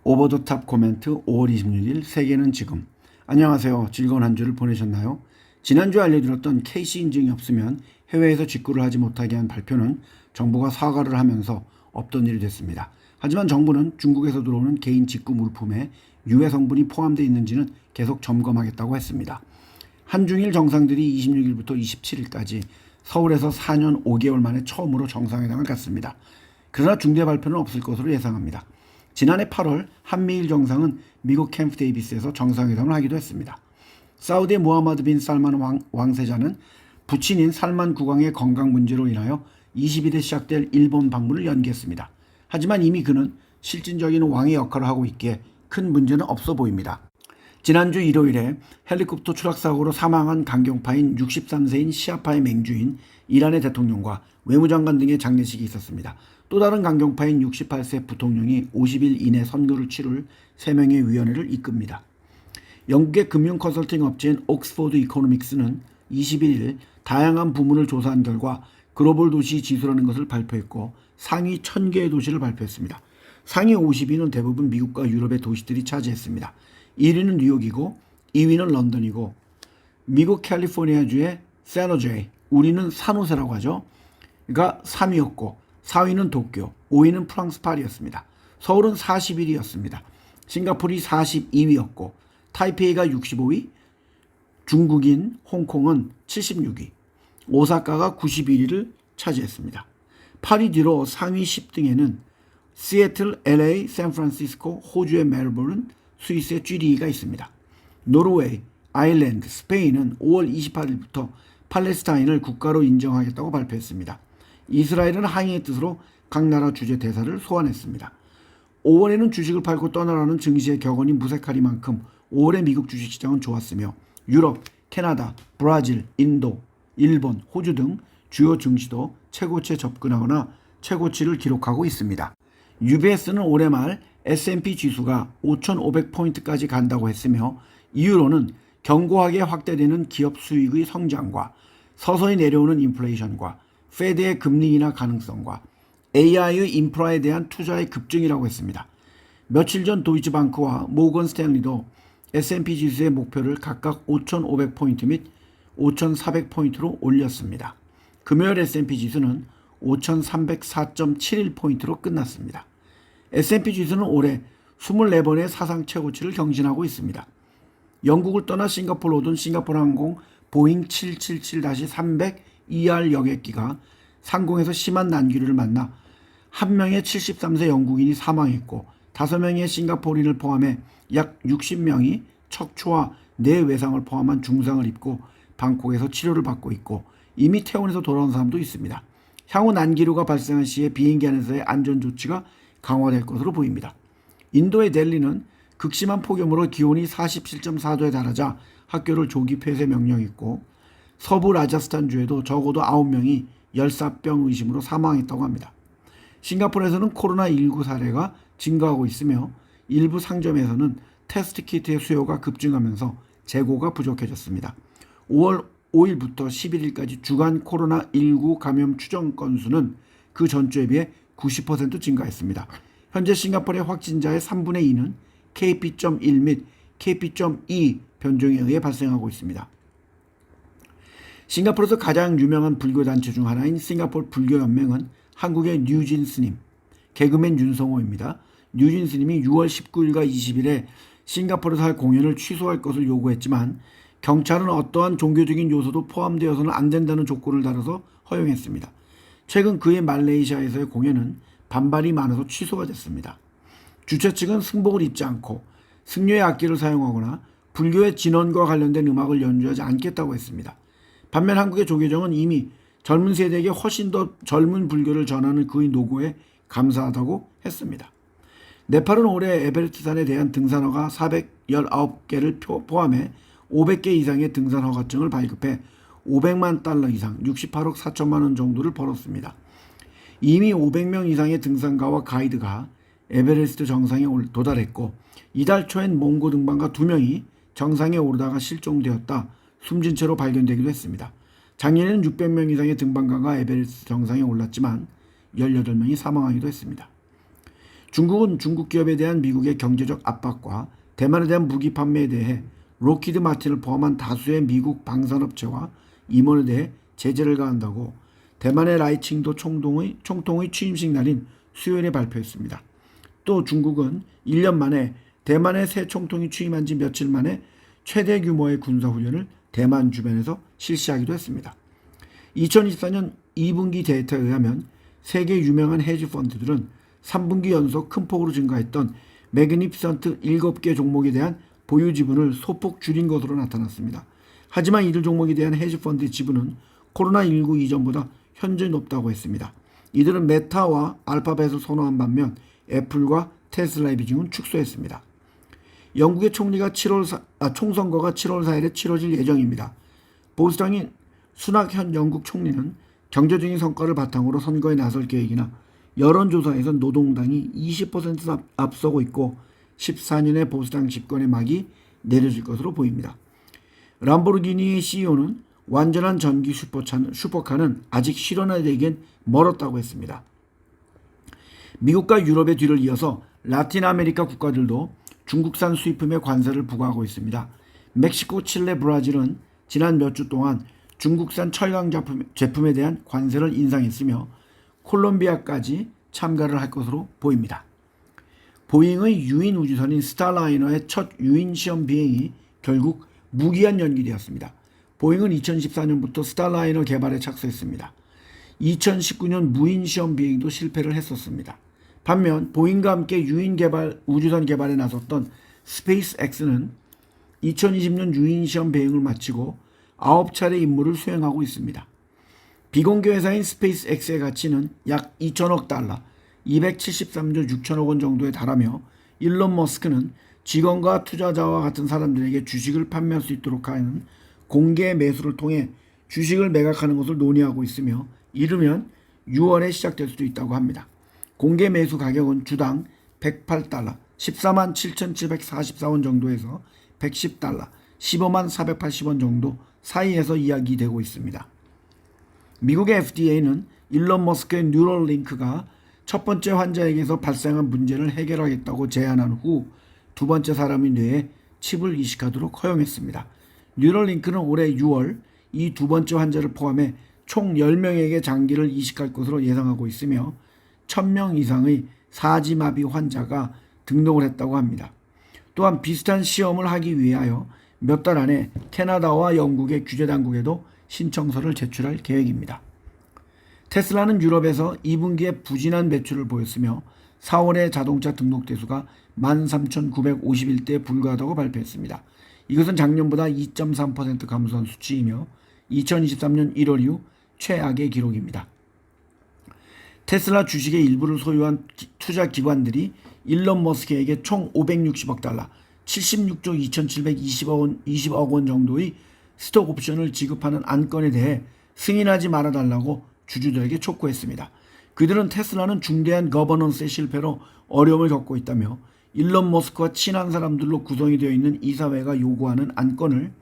오버더탑 코멘트 5월 26일 세계는 지금. 안녕하세요. 즐거운 한 주를 보내셨나요? 지난주에 알려드렸던 KC 인증이 없으면 해외에서 직구를 하지 못하게 한 발표는 정부가 사과를 하면서 없던 일이 됐습니다. 하지만 정부는 중국에서 들어오는 개인 직구 물품에 유해 성분이 포함되어 있는지는 계속 점검하겠다고 했습니다. 한중일 정상들이 26일부터 27일까지 서울에서 4년 5개월 만에 처음으로 정상회담을 갖습니다. 그러나 중대 발표는 없을 것으로 예상합니다. 지난해 8월 한미일 정상은 미국 캠프 데이비스에서 정상회담을 하기도 했습니다. 사우디의 무하마드 빈 살만 왕세자는 부친인 살만 국왕의 건강 문제로 인하여 22일에 시작될 일본 방문을 연기했습니다. 하지만 이미 그는 실질적인 왕의 역할을 하고 있기에 큰 문제는 없어 보입니다. 지난주 일요일에 헬리콥터 추락사고로 사망한 강경파인 63세인 시아파의 맹주인 이란의 대통령과 외무장관 등의 장례식이 있었습니다. 또 다른 강경파인 68세 부통령이 50일 이내 선거를 치룰 3명의 위원회를 이끕니다. 영국의 금융 컨설팅 업체인 옥스포드 이코노믹스는 21일 다양한 부문을 조사한 결과 글로벌 도시 지수라는 것을 발표했고 상위 1000개의 도시를 발표했습니다. 상위 50위는 대부분 미국과 유럽의 도시들이 차지했습니다. 1위는 뉴욕이고 2위는 런던이고 미국 캘리포니아주의 샌호제, 우리는 산호세라고 하죠. 가 3위였고 4위는 도쿄, 5위는 프랑스 파리였습니다. 서울은 41위였습니다. 싱가포르이 42위였고 타이페이가 65위, 중국인 홍콩은 76위, 오사카가 91위를 차지했습니다. 8위 뒤로 상위 10등에는 시애틀, LA, 샌프란시스코, 호주의 멜버른, 스위스의 쥐리히가 있습니다. 노르웨이, 아일랜드, 스페인은 5월 28일부터 팔레스타인을 국가로 인정하겠다고 발표했습니다. 이스라엘은 항의의 뜻으로 각 나라 주재 대사를 소환했습니다. 5월에는 주식을 팔고 떠나라는 증시의 격언이 무색하리만큼 5월의 미국 주식시장은 좋았으며 유럽, 캐나다, 브라질, 인도, 일본, 호주 등 주요 증시도 최고치에 접근하거나 최고치를 기록하고 있습니다. UBS는 올해 말 S&P 지수가 5,500포인트까지 간다고 했으며 이유로는 견고하게 확대되는 기업 수익의 성장과 서서히 내려오는 인플레이션과 페드의 금리 인하 가능성과 AI의 인프라에 대한 투자의 급증이라고 했습니다. 며칠 전 도이치방크와 모건 스탠리도 S&P 지수의 목표를 각각 5,500포인트 및 5,400포인트로 올렸습니다. 금요일 S&P 지수는 5,304.71포인트로 끝났습니다. S&P 지수는 올해 24번의 사상 최고치를 경신하고 있습니다. 영국을 떠나 싱가포르로 오던 싱가포르 항공 보잉 777-300 ER 여객기가 상공에서 심한 난기류를 만나 한 명의 73세 영국인이 사망했고 5명의 싱가포르인을 포함해 약 60명이 척추와 뇌 외상을 포함한 중상을 입고 방콕에서 치료를 받고 있고 이미 퇴원해서 돌아온 사람도 있습니다. 향후 난기류가 발생한 시에 비행기 안에서의 안전조치가 강화될 것으로 보입니다. 인도의 델리는 극심한 폭염으로 기온이 47.4도에 달하자 학교를 조기 폐쇄 명령했고 서부 라자스탄주에도 적어도 9명이 열사병 의심으로 사망했다고 합니다. 싱가포르에서는 코로나19 사례가 증가하고 있으며 일부 상점에서는 테스트 키트의 수요가 급증하면서 재고가 부족해졌습니다. 5월 5일부터 11일까지 주간 코로나19 감염 추정 건수는 그 전주에 비해 90% 증가했습니다. 현재 싱가포르의 확진자의 3분의 2는 KP.1 및 KP.2 변종에 의해 발생하고 있습니다. 싱가포르에서 가장 유명한 불교단체 중 하나인 싱가포르 불교연맹은 한국의 뉴진 스님, 개그맨 윤성호입니다. 뉴진 스님이 6월 19일과 20일에 싱가포르에서 할 공연을 취소할 것을 요구했지만 경찰은 어떠한 종교적인 요소도 포함되어서는 안 된다는 조건을 달아서 허용했습니다. 최근 그의 말레이시아에서의 공연은 반발이 많아서 취소가 됐습니다. 주최 측은 승복을 입지 않고 승려의 악기를 사용하거나 불교의 진원과 관련된 음악을 연주하지 않겠다고 했습니다. 반면 한국의 조계종은 이미 젊은 세대에게 훨씬 더 젊은 불교를 전하는 그의 노고에 감사하다고 했습니다. 네팔은 올해 에베레스트산에 대한 등산허가 419개를 포함해 500개 이상의 등산 허가증을 발급해 500만 달러 이상 68억 4천만 원 정도를 벌었습니다. 이미 500명 이상의 등산가와 가이드가 에베레스트 정상에 도달했고 이달 초엔 몽고 등반가 2명이 정상에 오르다가 실종되었다 숨진 채로 발견되기도 했습니다. 작년에는 600명 이상의 등반가가 에베레스트 정상에 올랐지만 18명이 사망하기도 했습니다. 중국은 중국 기업에 대한 미국의 경제적 압박과 대만에 대한 무기 판매에 대해 록히드 마틴을 포함한 다수의 미국 방산업체와 임원에 대해 제재를 가한다고 대만의 라이칭도 총통의 취임식 날인 수요일에 발표했습니다. 또 중국은 1년 만에 대만의 새 총통이 취임한 지 며칠 만에 최대 규모의 군사훈련을 대만 주변에서 실시하기도 했습니다. 2024년 2분기 데이터에 의하면 세계 유명한 헤지펀드들은 3분기 연속 큰 폭으로 증가했던 매그니피선트 7개 종목에 대한 보유 지분을 소폭 줄인 것으로 나타났습니다. 하지만 이들 종목에 대한 헤지펀드의 지분은 코로나19 이전보다 현재 높다고 했습니다. 이들은 메타와 알파벳을 선호한 반면 애플과 테슬라의 비중은 축소했습니다. 영국의 총선거가 7월 4일에 치러질 예정입니다. 보수당인 수낙 현 영국 총리는 경제적인 성과를 바탕으로 선거에 나설 계획이나 여론조사에서 노동당이 20% 앞서고 있고 14년의 보수당 집권의 막이 내려질 것으로 보입니다. 람보르기니의 CEO는 완전한 전기 슈퍼카는 아직 실현되기엔 멀었다고 했습니다. 미국과 유럽의 뒤를 이어서 라틴 아메리카 국가들도 중국산 수입품에 관세를 부과하고 있습니다. 멕시코, 칠레, 브라질은 지난 몇 주 동안 중국산 철강 제품에 대한 관세를 인상했으며 콜롬비아까지 참가를 할 것으로 보입니다. 보잉의 유인 우주선인 스타라이너의 첫 유인 시험 비행이 결국 무기한 연기되었습니다. 보잉은 2014년부터 스타라이너 개발에 착수했습니다. 2019년 무인 시험 비행도 실패를 했었습니다. 반면 보잉과 함께 우주선 개발에 나섰던 스페이스X는 2020년 유인 시험 비행을 마치고 9차례 임무를 수행하고 있습니다. 비공개 회사인 스페이스X의 가치는 약 2천억 달러, 273조 6천억 원 정도에 달하며 일론 머스크는 직원과 투자자와 같은 사람들에게 주식을 판매할 수 있도록 하는 공개 매수를 통해 주식을 매각하는 것을 논의하고 있으며 이르면 6월에 시작될 수도 있다고 합니다. 공개 매수 가격은 주당 108달러, 14만 7,744원 정도에서 110달러, 15만 480원 정도 사이에서 이야기되고 있습니다. 미국의 FDA는 일론 머스크의 뉴럴링크가 첫 번째 환자에게서 발생한 문제를 해결하겠다고 제안한 후 두 번째 사람의 뇌에 칩을 이식하도록 허용했습니다. 뉴럴링크는 올해 6월 이 두 번째 환자를 포함해 총 10명에게 장기를 이식할 것으로 예상하고 있으며 1000명 이상의 사지마비 환자가 등록을 했다고 합니다. 또한 비슷한 시험을 하기 위하여 몇 달 안에 캐나다와 영국의 규제당국에도 신청서를 제출할 계획입니다. 테슬라는 유럽에서 2분기에 부진한 매출을 보였으며 4월의 자동차 등록 대수가 13,951대에 불과하다고 발표했습니다. 이것은 작년보다 2.3% 감소한 수치이며 2023년 1월 이후 최악의 기록입니다. 테슬라 주식의 일부를 소유한 투자 기관들이 일론 머스크에게 총 560억 달러, 76조 2,720억 원 정도의 스톡 옵션을 지급하는 안건에 대해 승인하지 말아달라고 주주들에게 촉구했습니다. 그들은 테슬라는 중대한 거버넌스의 실패로 어려움을 겪고 있다며 일론 머스크와 친한 사람들로 구성이 되어 있는 이사회가 요구하는 안건을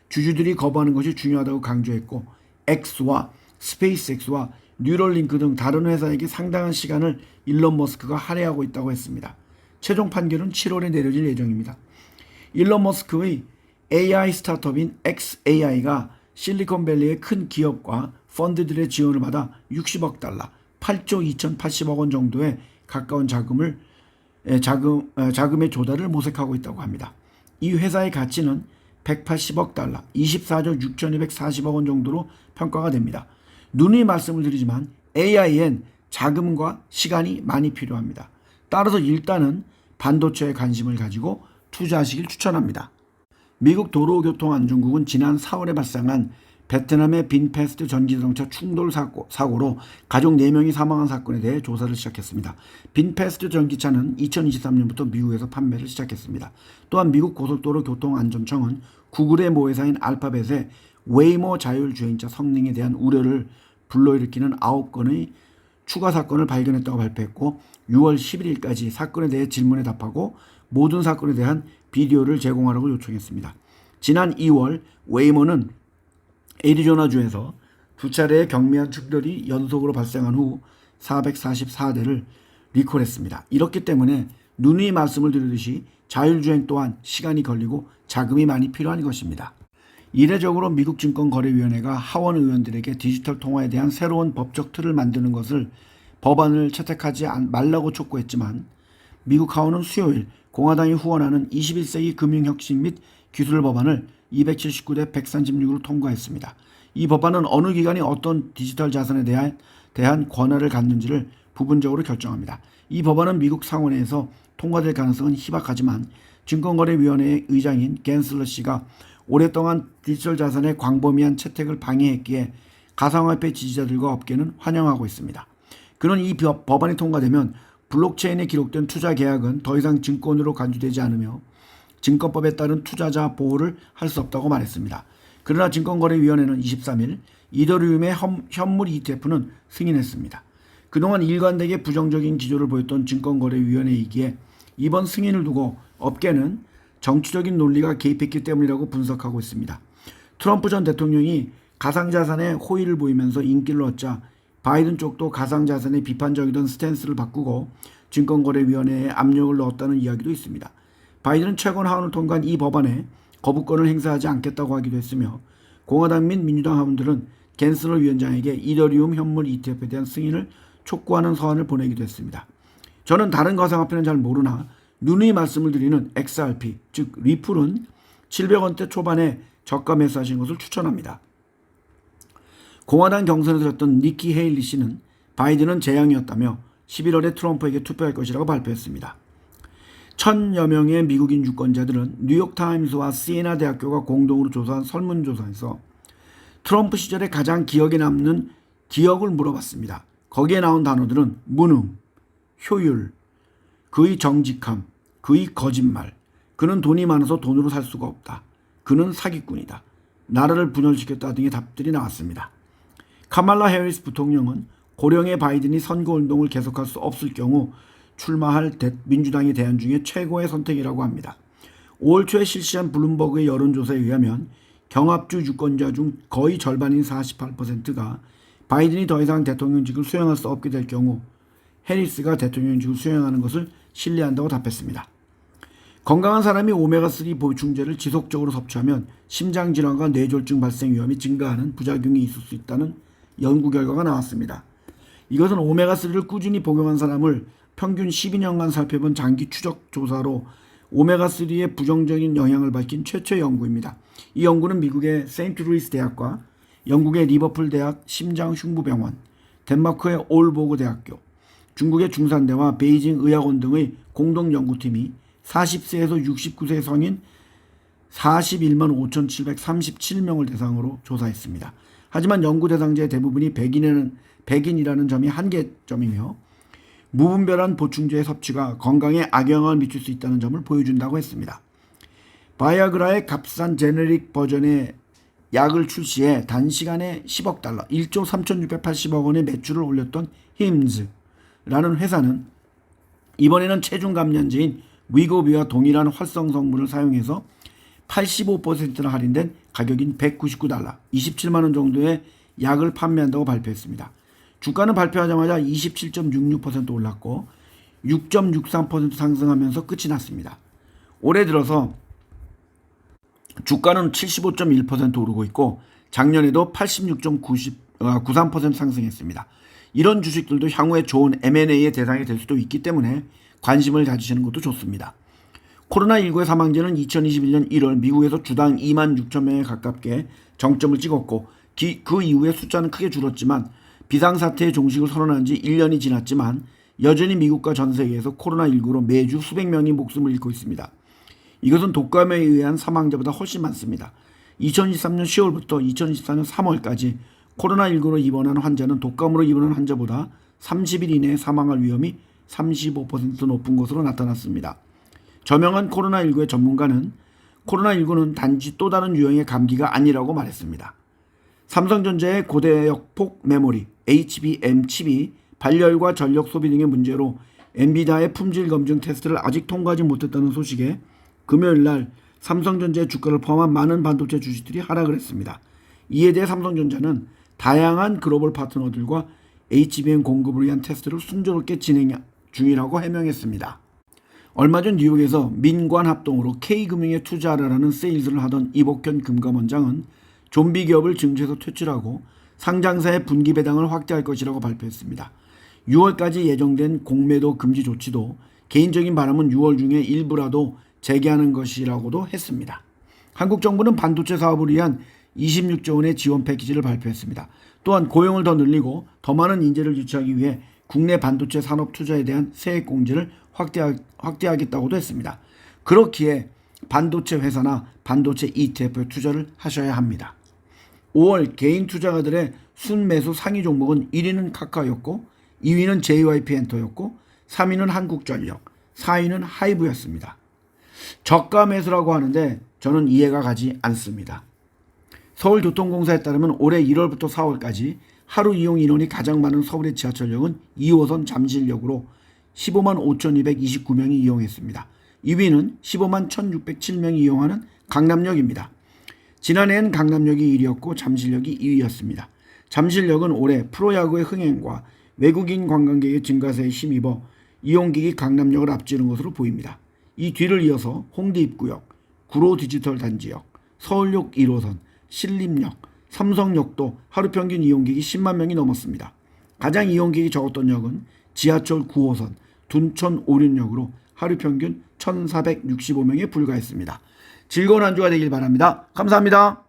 주주들이 거부하는 것이 중요하다고 강조했고 X와 스페이스X와 뉴럴링크 등 다른 회사에게 상당한 시간을 일론 머스크가 할애하고 있다고 했습니다. 최종 판결은 7월에 내려질 예정입니다. 일론 머스크의 AI 스타트업인 xAI가 실리콘밸리의 큰 기업과 펀드들의 지원을 받아 60억 달러, 8조 2,080억 원 정도에 가까운 자금의 조달을 모색하고 있다고 합니다. 이 회사의 가치는 180억 달러, 24조 6,240억 원 정도로 평가가 됩니다. 누누이 말씀을 드리지만 AI엔 자금과 시간이 많이 필요합니다. 따라서 일단은 반도체에 관심을 가지고 투자하시길 추천합니다. 미국 도로교통안전국은 지난 4월에 발생한 베트남의 빈패스트 전기자동차 충돌 사고로 가족 4명이 사망한 사건에 대해 조사를 시작했습니다. 빈패스트 전기차는 2023년부터 미국에서 판매를 시작했습니다. 또한 미국 고속도로교통안전청은 구글의 모회사인 알파벳의 웨이모 자율주행차 성능에 대한 우려를 불러일으키는 9건의 추가 사건을 발견했다고 발표했고 6월 11일까지 사건에 대해 질문에 답하고 모든 사건에 대한 비디오를 제공하라고 요청했습니다. 지난 2월 웨이모는 애리조나주에서 두 차례의 경미한 충돌이 연속으로 발생한 후 444대를 리콜했습니다. 이렇기 때문에 누누이 말씀을 드리듯이 자율주행 또한 시간이 걸리고 자금이 많이 필요한 것입니다. 이례적으로 미국 증권거래위원회가 하원 의원들에게 디지털 통화에 대한 새로운 법적 틀을 만드는 것을 법안을 채택하지 말라고 촉구했지만 미국 하원은 수요일 공화당이 후원하는 21세기 금융혁신 및 기술 법안을 279대 136으로 통과했습니다. 이 법안은 어느 기관이 어떤 디지털 자산에 대한 권한을 갖는지를 부분적으로 결정합니다. 이 법안은 미국 상원에서 통과될 가능성은 희박하지만 증권거래위원회의 의장인 갠슬러 씨가 오랫동안 디지털 자산의 광범위한 채택을 방해했기에 가상화폐 지지자들과 업계는 환영하고 있습니다. 그는 이 법안이 통과되면 블록체인에 기록된 투자 계약은 더 이상 증권으로 간주되지 않으며 증권법에 따른 투자자 보호를 할 수 없다고 말했습니다. 그러나 증권거래위원회는 23일 이더리움의 현물 ETF는 승인했습니다. 그동안 일관되게 부정적인 기조를 보였던 증권거래위원회이기에 이번 승인을 두고 업계는 정치적인 논리가 개입했기 때문이라고 분석하고 있습니다. 트럼프 전 대통령이 가상자산에 호의를 보이면서 인기를 얻자 바이든 쪽도 가상자산에 비판적이던 스탠스를 바꾸고 증권거래위원회에 압력을 넣었다는 이야기도 있습니다. 바이든은 최근 하원을 통과한 이 법안에 거부권을 행사하지 않겠다고 하기도 했으며 공화당 및 민주당 하원들은 갠슬러 위원장에게 이더리움 현물 ETF에 대한 승인을 촉구하는 서한을 보내기도 했습니다. 저는 다른 가상화폐는 잘 모르나 누누이 말씀을 드리는 XRP, 즉 리플은 700원대 초반에 저가 매수하신 것을 추천합니다. 공화당 경선에 들었던 니키 헤일리 씨는 바이든은 재앙이었다며 11월에 트럼프에게 투표할 것이라고 발표했습니다. 1000여 명의 미국인 유권자들은 뉴욕타임스와 시에나 대학교가 공동으로 조사한 설문조사에서 트럼프 시절에 가장 기억에 남는 기억을 물어봤습니다. 거기에 나온 단어들은 무능, 효율, 그의 정직함, 그의 거짓말, 그는 돈이 많아서 돈으로 살 수가 없다, 그는 사기꾼이다, 나라를 분열시켰다 등의 답들이 나왔습니다. 카말라 해리스 부통령은 고령의 바이든이 선거운동을 계속할 수 없을 경우 출마할 민주당의 대안 중에 최고의 선택이라고 합니다. 5월 초에 실시한 블룸버그의 여론조사에 의하면 경합주 유권자 중 거의 절반인 48%가 바이든이 더 이상 대통령직을 수행할 수 없게 될 경우 해리스가 대통령직을 수행하는 것을 신뢰한다고 답했습니다. 건강한 사람이 오메가3 보충제를 지속적으로 섭취하면 심장질환과 뇌졸중 발생 위험이 증가하는 부작용이 있을 수 있다는 연구 결과가 나왔습니다. 이것은 오메가3를 꾸준히 복용한 사람을 평균 12년간 살펴본 장기 추적 조사로 오메가3의 부정적인 영향을 밝힌 최초의 연구입니다. 이 연구는 미국의 세인트루이스 대학과 영국의 리버풀 대학 심장흉부병원, 덴마크의 올보그 대학교, 중국의 중산대와 베이징 의학원 등의 공동 연구팀이 40세에서 69세 성인 41만 5,737명을 대상으로 조사했습니다. 하지만 연구 대상자의 대부분이 백인이라는 점이 한계점이며 무분별한 보충제의 섭취가 건강에 악영향을 미칠 수 있다는 점을 보여준다고 했습니다. 바이아그라의 값싼 제네릭 버전의 약을 출시해 단시간에 10억 달러, 1조 3,680억 원의 매출을 올렸던 힘즈라는 회사는 이번에는 체중 감량제인 위고비와 동일한 활성 성분을 사용해서 85%나 할인된 가격인 199달러, 27만 원 정도의 약을 판매한다고 발표했습니다. 주가는 발표하자마자 27.66% 올랐고 6.63% 상승하면서 끝이 났습니다. 올해 들어서 주가는 75.1% 오르고 있고 작년에도 86.93% 상승했습니다. 이런 주식들도 향후에 좋은 M&A의 대상이 될 수도 있기 때문에 관심을 가지시는 것도 좋습니다. 코로나19의 사망자는 2021년 1월 미국에서 주당 2만 6천 명에 가깝게 정점을 찍었고 그 이후에 숫자는 크게 줄었지만 비상사태의 종식을 선언한 지 1년이 지났지만 여전히 미국과 전 세계에서 코로나19로 매주 수백 명이 목숨을 잃고 있습니다. 이것은 독감에 의한 사망자보다 훨씬 많습니다. 2023년 10월부터 2024년 3월까지 코로나19로 입원한 환자는 독감으로 입원한 환자보다 30일 이내에 사망할 위험이 35% 높은 것으로 나타났습니다. 저명한 코로나19의 전문가는 코로나19는 단지 또 다른 유형의 감기가 아니라고 말했습니다. 삼성전자의 고대역폭 메모리 HBM 칩이 발열과 전력 소비 등의 문제로 엔비디아의 품질 검증 테스트를 아직 통과하지 못했다는 소식에 금요일 날 삼성전자의 주가를 포함한 많은 반도체 주식들이 하락을 했습니다. 이에 대해 삼성전자는 다양한 글로벌 파트너들과 HBM 공급을 위한 테스트를 순조롭게 진행 중이라고 해명했습니다. 얼마 전 뉴욕에서 민관 합동으로 K금융에 투자하라는 세일즈를 하던 이복현 금감원장은 좀비 기업을 증시에서 퇴출하고 상장사의 분기 배당을 확대할 것이라고 발표했습니다. 6월까지 예정된 공매도 금지 조치도 개인적인 바람은 6월 중에 일부라도 재개하는 것이라고도 했습니다. 한국 정부는 반도체 사업을 위한 26조 원의 지원 패키지를 발표했습니다. 또한 고용을 더 늘리고 더 많은 인재를 유치하기 위해 국내 반도체 산업 투자에 대한 세액 공제를 확대하겠다고도 했습니다. 그렇기에 반도체 회사나 반도체 ETF에 투자를 하셔야 합니다. 5월 개인 투자가들의 순매수 상위 종목은 1위는 카카오였고 2위는 JYP엔터였고 3위는 한국전력, 4위는 하이브였습니다. 저가 매수라고 하는데 저는 이해가 가지 않습니다. 서울교통공사에 따르면 올해 1월부터 4월까지 하루 이용 인원이 가장 많은 서울의 지하철역은 2호선 잠실역으로 15만 5,229명이 이용했습니다. 2위는 15만 1,607명이 이용하는 강남역입니다. 지난해엔 강남역이 1위였고 잠실역이 2위였습니다. 잠실역은 올해 프로야구의 흥행과 외국인 관광객의 증가세에 힘입어 이용객이 강남역을 앞지르는 것으로 보입니다. 이 뒤를 이어서 홍대 입구역, 구로 디지털 단지역, 서울역 1호선, 신림역, 삼성역도 하루 평균 이용객이 10만 명이 넘었습니다. 가장 이용객이 적었던 역은 지하철 9호선, 둔천 오륜역으로 하루 평균 1,465명에 불과했습니다. 즐거운 한 주가 되길 바랍니다. 감사합니다.